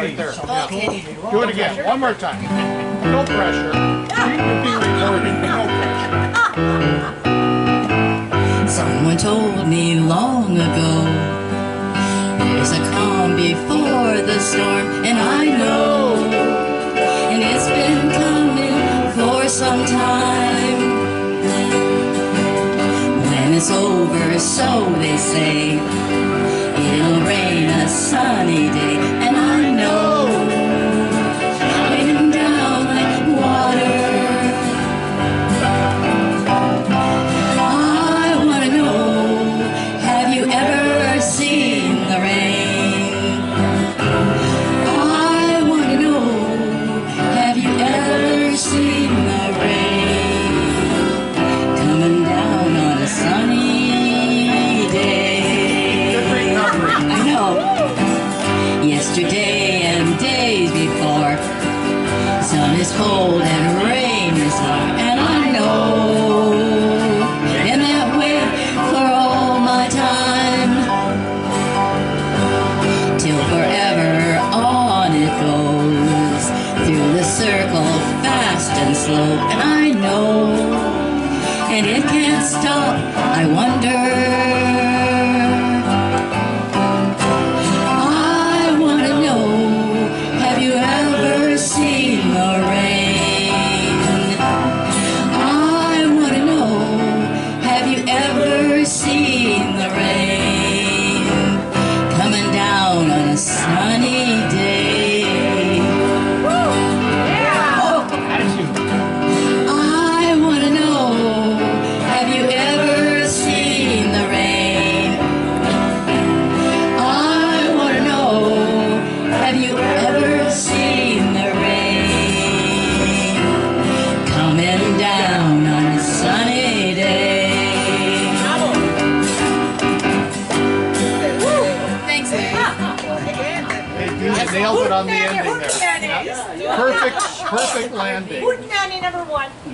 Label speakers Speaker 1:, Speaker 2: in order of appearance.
Speaker 1: right there.
Speaker 2: Okay.
Speaker 1: Do it again, one more time. No pressure. You're being recorded, no pressure.
Speaker 2: Someone told me long ago there's a calm before the storm, and I know, and it's been coming for some time. When it's over, so they say, it'll rain a sunny day, and I know, raining down like water. I want to know, have you ever seen the rain? I want to know, have you ever seen the rain coming down on a sunny day? I know, yesterday and days before, sun is cold and rain is hot, and I know, in that way for all my time, till forever on it goes, through the circle fast and slow, and I know, and it can't stop, I wonder. I want to know, have you ever seen the rain? I want to know, have you ever seen the rain coming down on a sunny day? I want to know, have you ever seen the rain? I want to know, have you ever seen the rain coming down on a sunny day? Thanks,
Speaker 1: Hey, you nailed it on the ending there. Perfect landing.
Speaker 3: Hootenanny #1.